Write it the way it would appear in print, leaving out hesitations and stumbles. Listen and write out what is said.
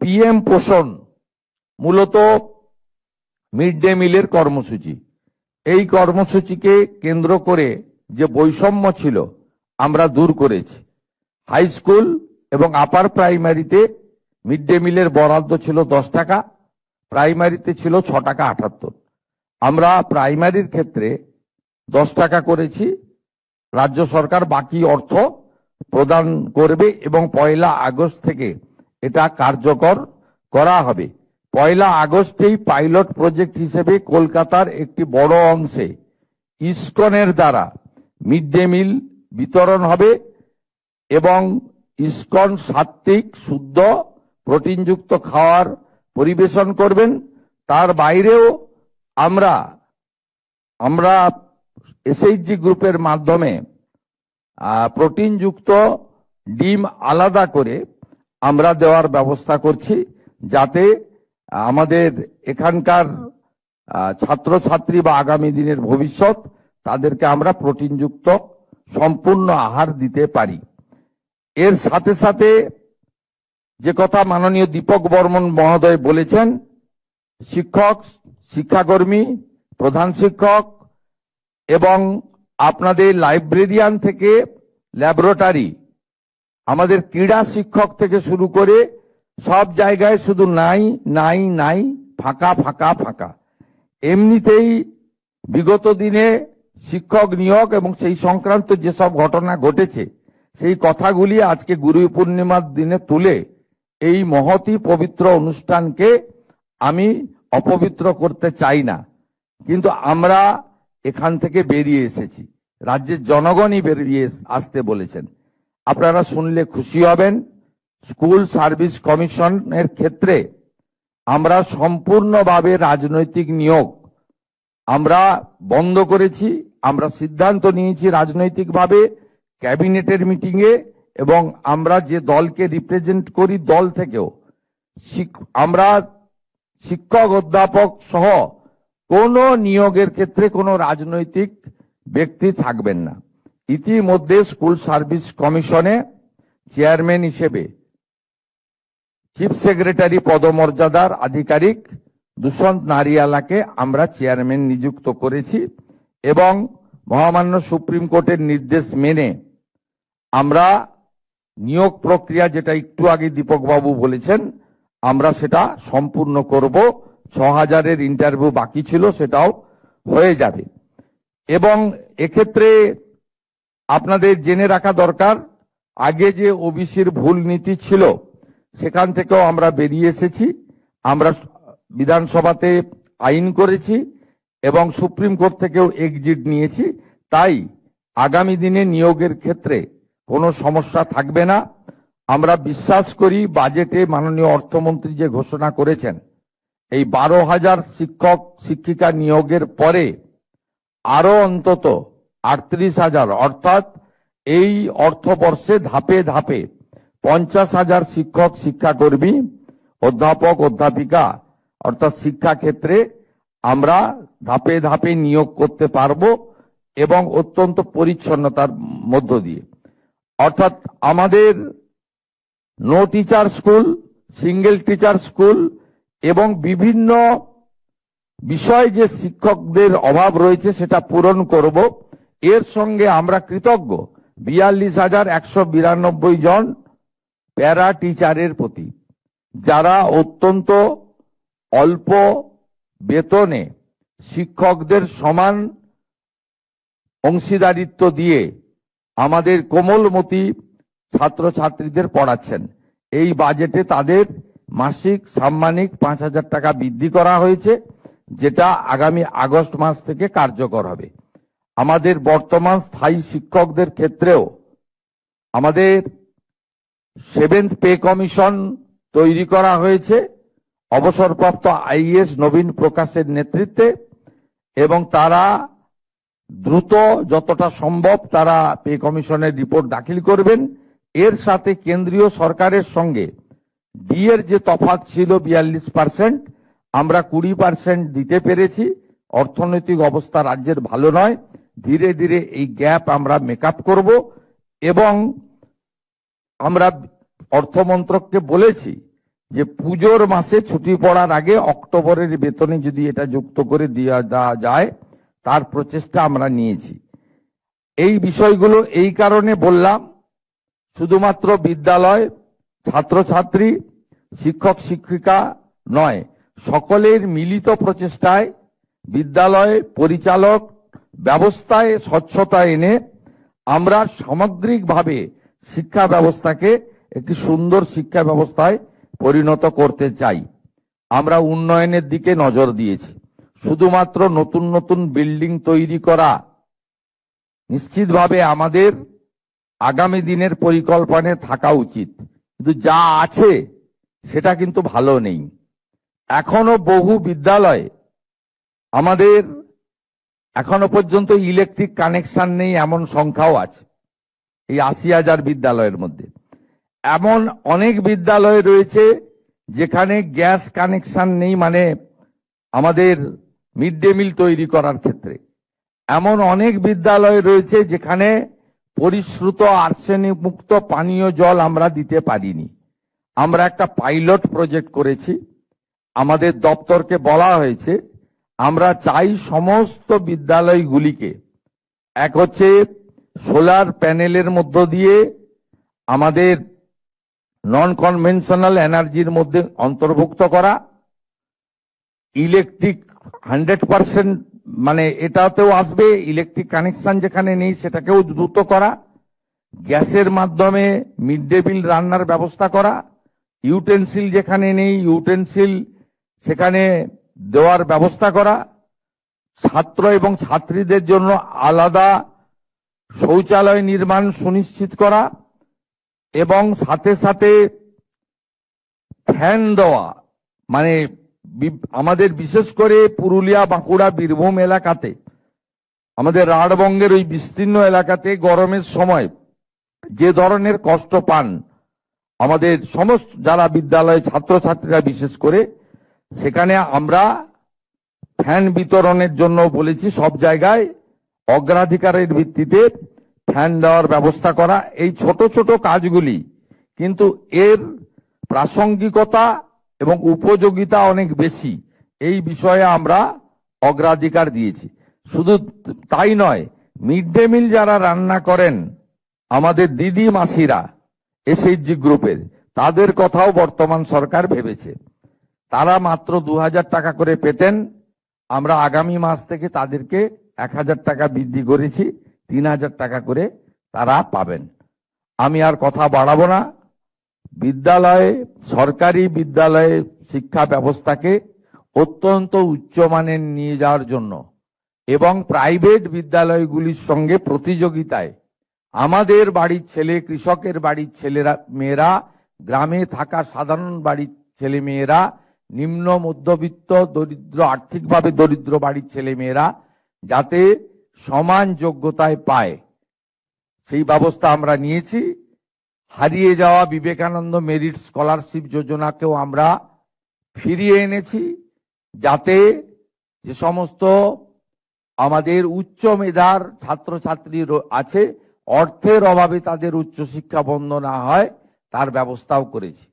PM পোষণ মূলত mid day মিলের কর্মসূচি। এই কর্মসূচিকে কেন্দ্র করে যে বৈষম্য ছিল আমরা দূর করেছি। হাই স্কুল এবং আপার প্রাইমারিতে মিড ডে মিলের বরাদ্দ ছিল 10 টাকা, প্রাইমারিতে ছিল 6 টাকা 78। আমরা প্রাইমারির ক্ষেত্রে 10 টাকা করেছি, রাজ্য সরকার বাকি অর্থ প্রদান করবে এবং 1 আগস্ট থেকে এটা কার্যকর করা হবে। 1 আগস্টেই পাইলট প্রজেক্ট হিসেবে কলকাতার একটি বড় অংশে ইসকনের দ্বারা মিড ডে মিল বিতরণ হবে এবং ইসকন সাত্ত্বিক শুদ্ধ প্রোটিনযুক্ত খাবার পরিবেশন করবেন। তার বাইরেও আমরা এসএইচজি গ্রুপের মাধ্যমে প্রোটিনযুক্ত ডিম আলাদা করে আমরা দেওয়ার ব্যবস্থা করছি, যাতে আমাদের এখানকার ছাত্রছাত্রী বা আগামী দিনের ভবিষ্যৎ তাদেরকে আমরা প্রোটিনযুক্ত সম্পূর্ণ আহার দিতে পারি। এর সাথে সাথে যে কথা মাননীয় দীপক বর্মন মহোদয় বলেছেন, শিক্ষক, শিক্ষাকর্মী, প্রধান শিক্ষক এবং আপনাদের লাইব্রেরিয়ান থেকে ল্যাবরেটরি, আমাদের ক্রীড়া শিক্ষক থেকে শুরু করে সব জায়গায় শুধু নাই নাই নাই, ফাঁকা ফাঁকা ফাঁকা। এমনিতেই বিগত দিনে শিক্ষক নিয়োগ এবং সেই সংক্রান্ত যেসব ঘটনা ঘটেছে সেই কথাগুলি আজকে গুরু পূর্ণিমার দিনে তুলে এই মহতি পবিত্র অনুষ্ঠানকে আমি অপবিত্র করতে চাই না, কিন্তু আমরা এখান থেকে বেরিয়ে এসেছি, রাজ্যের জনগণই বেরিয়ে আসতে বলেছেন। আপনারা শুনলে খুশি হবেন, স্কুল সার্ভিস কমিশনের ক্ষেত্রে আমরা সম্পূর্ণভাবে রাজনৈতিক নিয়োগ আমরা বন্ধ করেছি। আমরা সিদ্ধান্ত নিয়েছি রাজনৈতিকভাবে ক্যাবিনেটের মিটিংয়ে, এবং আমরা যে দলকে রিপ্রেজেন্ট করি দল থেকেও আমরা শিক্ষক অধ্যাপক সহ কোনো নিয়োগের ক্ষেত্রে কোনো রাজনৈতিক ব্যক্তি থাকবেন না। ইতিমধ্যে স্কুল সার্ভিস কমিশনে চেয়ারম্যান হিসেবে চিফ সেক্রেটারি পদমর্যাদার আধিকারিক দুষ্যন্ত নারিয়ালাকে আমরা চেয়ারম্যান নিযুক্ত করেছি এবং মহামান্য সুপ্রিম কোর্টের নির্দেশ মেনে আমরা নিয়োগ প্রক্রিয়া, যেটা একটু আগে দীপক বাবু বলেছেন, আমরা সেটা সম্পূর্ণ করব। 6000-এর ইন্টারভিউ বাকি ছিল, সেটাও হয়ে যাবে। এবং এক্ষেত্রে আপনাদের জেনে রাখা দরকার, আগে যে ওবিসির ভুল নীতি ছিল সেখান থেকেও আমরা বেরিয়ে এসেছি। আমরা বিধানসভাতে আইন করেছি এবং সুপ্রিম কোর্ট থেকেও এক্সিট নিয়েছি। তাই আগামী দিনে নিয়োগের ক্ষেত্রে কোনো সমস্যা থাকবে না। আমরা বিশ্বাস করি বাজেটে মাননীয় অর্থমন্ত্রী যে ঘোষণা করেছেন, এই 12,000 শিক্ষক শিক্ষিকা নিয়োগের পরে আরো অন্তত 38,000, অর্থাৎ এই অর্থবর্ষে ধাপে ধাপে 50,000 শিক্ষক শিক্ষাকর্মী, অধ্যাপক অধ্যাপিকা অর্থাৎ শিক্ষা ক্ষেত্রে আমরা ধাপে ধাপে নিয়োগ করতে পারবো এবং অত্যন্ত পরিচ্ছন্নতার মধ্য দিয়ে। অর্থাৎ আমাদের no teacher school, single teacher school এবং বিভিন্ন বিষয় যে শিক্ষকদের অভাব রয়েছে সেটা পূরণ করব। এর সঙ্গে আমরা কৃতজ্ঞ 42,192 জন প্যারা টিচারের প্রতি, যারা অত্যন্ত অল্প বেতনে শিক্ষকদের সমান অংশীদারিত্ব দিয়ে আমাদের কোমলমতি ছাত্রছাত্রীদের পড়াচ্ছেন। এই বাজেটে তাদের মাসিক সাম্মানিক 5,000 টাকা বৃদ্ধি করা হয়েছে, যেটা আগামী আগস্ট মাস থেকে কার্যকর হবে। আমাদের বর্তমান স্থায়ী শিক্ষকদের ক্ষেত্রেও আমাদের 7th পে কমিশন তৈরি করা হয়েছে অবসরপ্রাপ্ত আইএএস নবীন প্রকাশের নেতৃত্বে, এবং তারা দ্রুত যতটা সম্ভব তারা পে কমিশনের রিপোর্ট দাখিল করবেন। এর সাথে কেন্দ্রীয় সরকারের সঙ্গে ডিএর যে তফাৎ ছিল 42%, আমরা 20% দিতে পেরেছি। অর্থনৈতিক অবস্থা রাজ্যের ভালো নয়, ধীরে ধীরে এই গ্যাপ আমরা মেকআপ করব এবং আমরা অর্থমন্ত্রককে বলেছি যে পুজোর মাসে ছুটি পড়ার আগে অক্টোবরের বেতনে যদি এটা যুক্ত করে দেওয়া যায়, তার প্রচেষ্টা আমরা নিয়েছি। এই বিষয়গুলো এই কারণে বললাম, শুধুমাত্র বিদ্যালয়, ছাত্রছাত্রী, শিক্ষক শিক্ষিকা নয়, সকলের মিলিত প্রচেষ্টায় বিদ্যালয় পরিচালক ব্যবস্থায় স্বচ্ছতা এনে আমরা সামগ্রিকভাবে শিক্ষা ব্যবস্থাকে একটি সুন্দর শিক্ষা ব্যবস্থায় পরিণত করতে চাই। আমরা উন্নয়নের দিকে নজর দিয়েছি। শুধুমাত্র নতুন নতুন বিল্ডিং তৈরি করা নিশ্চিতভাবে আমাদের আগামী দিনের পরিকল্পনায় থাকা উচিত, কিন্তু যা আছে সেটা কিন্তু ভালো নেই। এখনো বহু বিদ্যালয়ে আমাদের এখনো পর্যন্ত ইলেকট্রিক কানেকশন নেই এমন সংখ্যাও আছে। এই 80,000 বিদ্যালয়ের মধ্যে এমন অনেক বিদ্যালয় রয়েছে যেখানে গ্যাস কানেকশন নেই, মানে আমাদের মিড ডে মিল তৈরি করার ক্ষেত্রে। এমন অনেক বিদ্যালয় রয়েছে যেখানে পরিশ্রুত আর্সেনিক মুক্ত পানীয় জল আমরা দিতে পারিনি। আমরা একটা পাইলট প্রজেক্ট করেছি। আমাদের দপ্তরকে বলা হয়েছে আমরা চাই সমস্ত বিদ্যালয়গুলিকে এক হচ্ছে সোলার প্যানেলের মধ্য দিয়ে আমাদের নন কনভেনশনাল এনার্জির মধ্যে অন্তর্ভুক্ত করা, ইলেকট্রিক 100% মানে এটাতেও আসবে, ইলেকট্রিক কানেকশন যেখানে নেই সেটাকেও দ্রুত করা, গ্যাসের মাধ্যমে মিড ডে মিল রান্নার ব্যবস্থা করা, ইউটেনসিল যেখানে নেই ইউটেনসিল সেখানে দেওয়ার ব্যবস্থা করা, ছাত্র এবং ছাত্রীদের জন্য আলাদা শৌচালয় নির্মাণ সুনিশ্চিত করা, এবং সাথে সাথে ফ্যান দেওয়া। মানে আমাদের বিশেষ করে পুরুলিয়া, বাঁকুড়া, বীরভূম এলাকাতে, আমাদের রাঢ়বঙ্গের ওই বিস্তীর্ণ এলাকাতে গরমের সময় যে ধরনের কষ্ট পান আমাদের সমস্ত যারা বিদ্যালয়ে ছাত্রছাত্রীরা, বিশেষ করে সেখানে আমরা ফ্যান বিতরণের জন্য বলেছি সব জায়গায় অগ্রাধিকারের ভিত্তিতে ফ্যান দেওয়ার ব্যবস্থা করা। এই ছোট ছোট কাজগুলি কিন্তু এর প্রাসঙ্গিকতা এবং উপযোগিতা অনেক বেশি, এই বিষয়ে আমরা অগ্রাধিকার দিয়েছি। শুধু তাই নয়, মিড ডে মিল যারা রান্না করেন আমাদের দিদি মাসিরা এসএইচজি গ্রুপের, তাদের কথাও বর্তমান সরকার ভেবেছে। তারা মাত্র 2,000 টাকা করে পেতেন, আমরা আগামী মাস থেকে তাদেরকে 1,000 টাকা বৃদ্ধি করেছি, 3,000 টাকা করে তারা পাবেন। আমি আর কথা বাড়াবো না। বিদ্যালয়ে, সরকারি বিদ্যালয়ে শিক্ষা ব্যবস্থাকে অত্যন্ত উচ্চমানের নিয়ে যাওয়ার জন্য এবং প্রাইভেট বিদ্যালয়গুলির সঙ্গে প্রতিযোগিতায় আমাদের বাড়ির ছেলে, কৃষকের বাড়ির ছেলেরা মেয়েরা, গ্রামে থাকা সাধারণ বাড়ির ছেলে মেয়েরা, নিম্ন মধ্যবিত্ত দরিদ্র, আর্থিকভাবে দরিদ্র বাড়ির ছেলে মেয়েরা যাতে সমান যোগ্যতায় পায় সেই ব্যবস্থা আমরা নিয়েছি। হারিয়ে যাওয়া বিবেকানন্দ মেরিট স্কলারশিপ যোজনাকেও আমরা ফিরিয়ে এনেছি, যাতে যে সমস্ত আমাদের উচ্চ মেধার ছাত্রছাত্রী আছে অর্থের অভাবে তাদের উচ্চশিক্ষা বন্ধ না হয় তার ব্যবস্থাও করেছি।